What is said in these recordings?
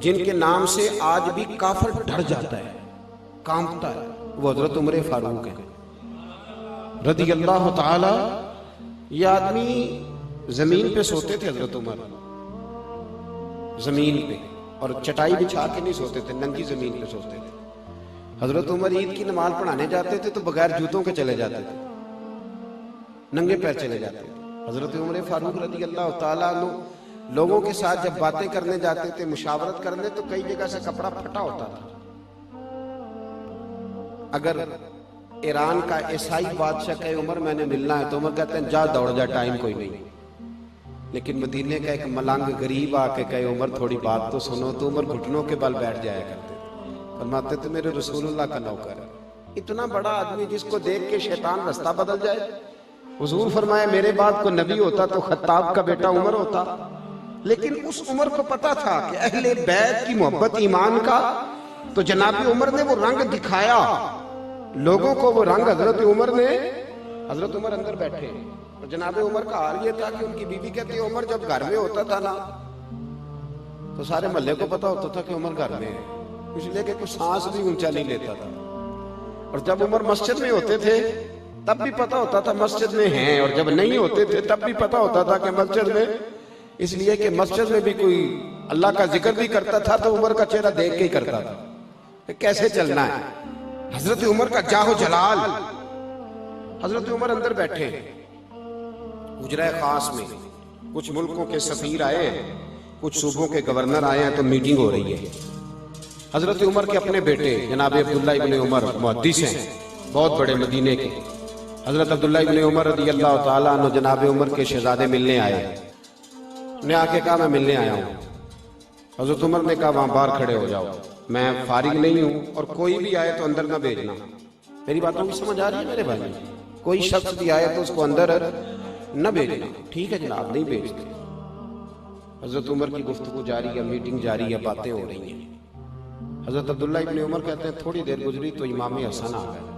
جن کے نام سے آج بھی کافر ڈر جاتا ہے، کانپتا ہے، وہ حضرت عمر فاروق ہیں رضی اللہ تعالی۔ یہ آدمی زمین پہ سوتے تھے حضرت عمر، زمین پہ، اور چٹائی بچھا کے نہیں سوتے تھے، ننگی زمین پہ سوتے تھے۔ حضرت عمر عید کی نماز پڑھانے جاتے تھے تو بغیر جوتوں کے چلے جاتے تھے، ننگے پیر چلے جاتے تھے۔ حضرت عمر فاروق رضی اللہ تعالیٰ عنہ لوگوں کے ساتھ جب باتیں کرنے جاتے تھے، مشاورت کرنے، تو کئی جگہ سے کپڑا پھٹا ہوتا تھا۔ اگر ایران کا عیسائی بادشاہ کہے عمر میں نے ملنا ہے، تو عمر کہتے ہیں جا دوڑ جا، ٹائم کوئی نہیں۔ لیکن مدینے کا ایک ملنگ غریب آ کے کہے عمر تھوڑی بات تو سنو، تو عمر گھٹنوں کے بل بیٹھ جایا کرتے تھے، فرماتے تھے میرے رسول اللہ کا نوکر ہے۔ اتنا بڑا آدمی جس کو دیکھ کے شیطان رستہ بدل جائے۔ حضور فرمائے میرے بعد کو نبی ہوتا تو خطاب کا بیٹا عمر ہوتا، لیکن اس عمر کو پتا تھا کہ اہل بیت کی محبت ایمان کا، تو جناب عمر نے وہ رنگ دکھایا لوگوں کو، وہ رنگ حضرت عمر نے، حضرت عمر اندر بیٹھے، اور جناب عمر کا حال یہ تھا کہ ان کی بیوی کہتی ہے عمر جب گھر میں ہوتا تھا نا تو سارے محلے کو پتا ہوتا تھا کہ عمر گھر میں ہے، اس لیے کہ کچھ سانس بھی اونچا نہیں لیتا تھا، اور جب عمر مسجد میں ہوتے تھے تب بھی پتا ہوتا تھا مسجد میں ہیں، اور جب نہیں ہوتے تھے تب بھی پتا ہوتا تھا کہ مسجد میں، اس لیے کہ مسجد میں بھی کوئی اللہ کا ذکر بھی کرتا تھا تو عمر کا چہرہ دیکھ کے ہی کرتا تھا کہ کیسے چلنا ہے۔ حضرت عمر کا جاہ و جلال۔ حضرت عمر اندر بیٹھے حجرہ خاص میں، کچھ ملکوں کے سفیر آئے، کچھ صوبوں کے گورنر آئے ہیں، تو میٹنگ ہو رہی ہے۔ حضرت عمر کے اپنے بیٹے جناب عبداللہ ابن عمر محدث ہیں، بہت بڑے مدینے کے، حضرت عبداللہ ابن عمر رضی اللہ تعالیٰ عنہ جناب عمر کے شہزادے ملنے آئے، نے آ کے کہا میں ملنے آیا ہوں۔ حضرت عمر نے کہا وہاں باہر کھڑے ہو جاؤ، میں فارغ نہیں ہوں، اور کوئی بھی آئے تو اندر نہ بھیجنا۔ میری باتوں کی سمجھ آ رہی ہے میرے بھائی؟ کوئی شخص بھی آئے تو اس کو اندر نہ بھیجنا۔ ٹھیک ہے جناب، نہیں بھیجتے۔ حضرت عمر کی گفتگو جاری ہے، میٹنگ جاری ہے، باتیں ہو رہی ہیں۔ حضرت عبداللہ ابن عمر کہتے ہیں تھوڑی دیر گزری تو امام حسن آ گئے،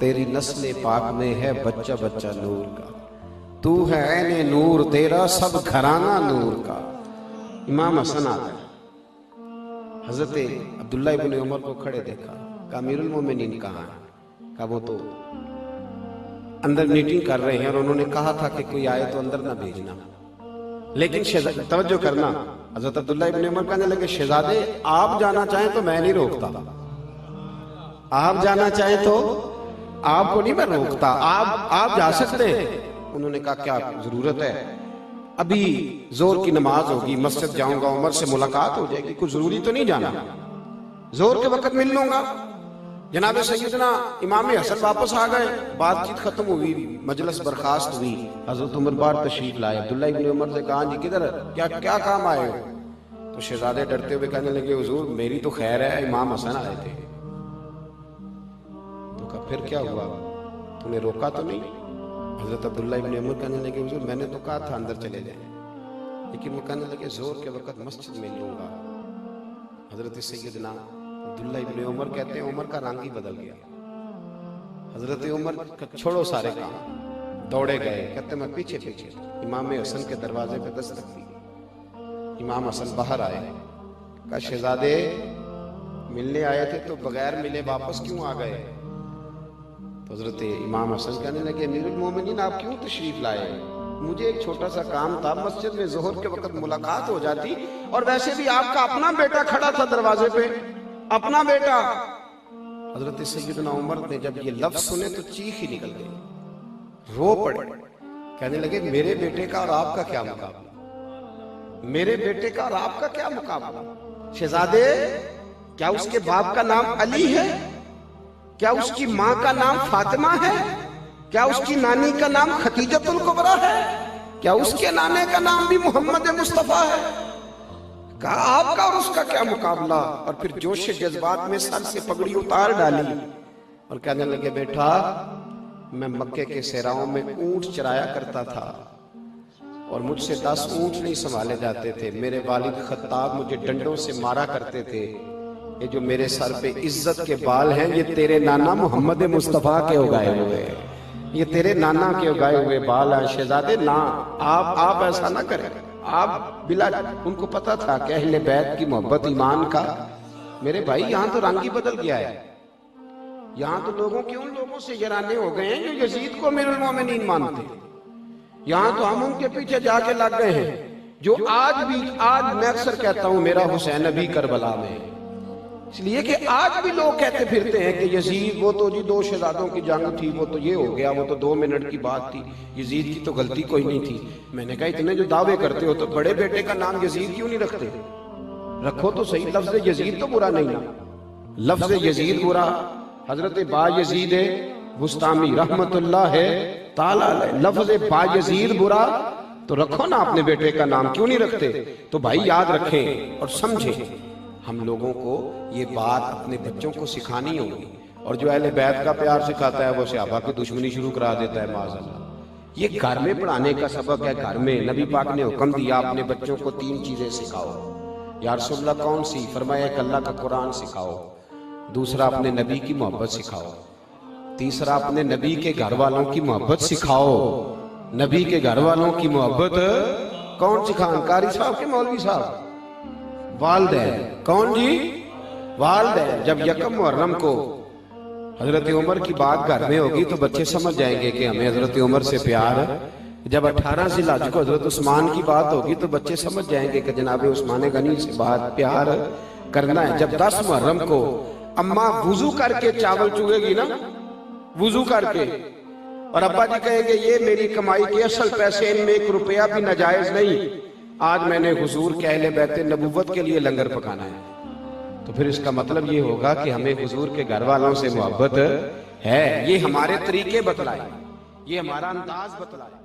تیری نسل پاک میں ہے بچہ بچہ نور کا، تو ہے عین نور تیرا سب گھرانہ نور کا۔ امام حسن آ گئے، حضرت عبداللہ ابن عمر کو کھڑے دیکھا، کہا امیر المومنین کہاں ہے؟ کہا وہ تو اندر میٹنگ کر رہے ہیں، اور انہوں نے کہا تھا کہ کوئی آئے تو اندر نہ بھیجنا۔ لیکن توجہ کرنا، حضرت عبداللہ ابن عمر کہنے لگے شہزادے آپ جانا چاہیں تو میں نہیں روکتا، آپ جانا چاہیں تو آپ کو نہیں میں روکتا، آپ جا سکتے ہیں۔ انہوں نے کہا کیا ضرورت ہے؟ ابھی زور کی نماز ہوگی، مسجد جاؤں گا، عمر سے ملاقات ہو جائے گی، کچھ ضروری تو نہیں جانا، زور کے وقت مل لوں گا۔ جناب سیدنا امام حسن واپس آ گئے، بات چیت ختم ہوئی، مجلس برخاست ہوئی، حضرت عمر باہر تشریف لائے۔ عبداللہ ابن عمر سے کہا جی کدھر کیا کام آئے ہو؟ تو شہزادے ڈرتے ہوئے کہنے لگے حضور میری تو خیر ہے، امام حسن آئے تھے۔ تو کہا پھر کیا ہوا، تو نے روکا تو نہیں؟ حضرت عبداللہ ابن عمر کہنے لگے حضور میں نے تو کہا تھا اندر چلے جائیں، لیکن وہ کہنے لگے زور کے وقت مسجد میں لوں گا۔ حضرت سیدنا عبداللہ ابن عمر کہتے ہیں عمر کا رنگ ہی بدل گیا۔ حضرت عمر چھوڑو سارے کام، دوڑے گئے، کہتے میں پیچھے پیچھے امام حسن کے دروازے پہ دستک دی۔ امام حسن باہر آئے، کہا شہزادے ملنے آئے تھے تو بغیر ملے واپس کیوں آ گئے؟ تو حضرت امام حسن کہنے لگے امیر المومنین آپ کیوں تشریف لائے؟ مجھے ایک چھوٹا سا کام تھا، مسجد میں ظہر کے وقت ملاقات ہو جاتی، اور ویسے بھی آپ کا اپنا بیٹا کھڑا تھا دروازے پہ، اپنا بیٹا۔ حضرت سیدنا عمر نے جب یہ لفظ سنے تو چیخ ہی نکل گئی، رو پڑے، کہنے لگے میرے بیٹے کا اور آپ کا کیا مقابلہ، میرے بیٹے کا اور آپ کا کیا مقابلہ؟ شہزادے کیا اس کے باپ کا نام علی ہے؟ کیا اس کی ماں کا نام فاطمہ ہے؟ کیا اس کی نانی کا نام خدیجۃ الکبریٰ ہے؟ کیا اس کے نانے کا نام بھی محمد مصطفیٰ ہے؟ کہا آپ کا اور اس کا کیا مقابلہ؟ اور پھر جوش جذبات میں سر سے پگڑی اتار ڈالی اور کہنے لگے بیٹا میں مکے کے صحراؤں میں اونٹ چرایا کرتا تھا، اور مجھ سے 10 اونٹ نہیں سنبھالے جاتے تھے، میرے والد خطاب مجھے ڈنڈوں سے مارا کرتے تھے، یہ جو میرے سر پہ عزت کے بال ہیں یہ تیرے نانا محمد مصطفیٰ کے اگائے ہوئے، یہ تیرے نانا کے اگائے ہوئے بال ہیں۔ شہزادے نا آپ ایسا نہ کریں، آپ بلا ان کو پتا تھا کہ اہل بیت کی محبت ایمان کا. میرے بھائی یہاں تو رنگ ہی بدل گیا ہے. یہاں تو لوگوں کے ان لوگوں سے یرانے ہو گئے ہیں جو یزید کو امیر المومنین مانتے ہیں. یہاں تو ہم ان کے پیچھے جا کے لگ گئے ہیں جو آج میں اکثر کہتا ہوں میرا حسین ابھی کربلا میں ہے. اس لیے کہ آج بھی لوگ کہتے پھرتے ہیں کہ یزید وہ تو جی 2 شہزادوں کی جنگ تھی, وہ تو یہ ہو گیا, وہ تو 2 منٹ کی بات تھی, یزید کی تو غلطی کوئی نہیں تھی. میں نے کہا اتنے جو دعوے کرتے ہو تو بڑے بیٹے کا نام یزید کیوں نہیں رکھتے؟ رکھو تو صحیح. لفظ یزید تو برا نہیں نا, لفظ یزید برا. حضرت با یزید بستامی رحمت اللہ ہے تعالیٰ علیہ, لفظ با یزید برا تو رکھو نا اپنے بیٹے کا نام, کیوں نہیں رکھتے؟ تو بھائی یاد رکھیں اور سمجھیں, ہم لوگوں کو یہ بات اپنے بچوں کو سکھانی ہوگی. اور جو اہل بیت کا پیار سکھاتا ہے وہ صحابہ کی دشمنی شروع کرا دیتا ہے معاذ اللہ. یہ گھر میں پڑھانے کا سبق ہے. گھر میں نبی پاک نے حکم دیا اپنے بچوں کو 3 چیزیں سکھاؤ. یا رسول اللہ کون سی؟ فرمایا ایک اللہ کا قرآن سکھاؤ, دوسرا اپنے نبی کی محبت سکھاؤ, تیسرا اپنے نبی کے گھر والوں کی محبت سکھاؤ. نبی کے گھر والوں کی محبت کون سکھائیں؟ قاری صاحب کے مولوی صاحب؟ والدین. کون جی؟ والدین. جب یکم محرم کو حضرت عمر کی بات گھر میں ہوگی تو بچے سمجھ جائیں گے کہ ہمیں حضرت عمر سے پیار ہے. جب 18 ذی الحج کو حضرت عثمان کی بات ہوگی تو بچے سمجھ جائیں گے کہ جناب عثمان غنی سے بات پیار کرنا ہے. جب 10 محرم کو اماں وضو کر کے چاول چوگے گی نا, وضو کر کے, اور ابا جی کہے گے یہ میری کمائی کے اصل پیسے, ان میں 1 روپیہ بھی ناجائز نہیں, آج میں نے حضور کے اہل بیت نبوت کے لیے لنگر پکانا ہے, تو پھر اس کا مطلب یہ ہوگا کہ ہمیں حضور کے گھر والوں سے محبت ہے. یہ ہمارے طریقے بتلائے, یہ ہمارا انداز بتلائے.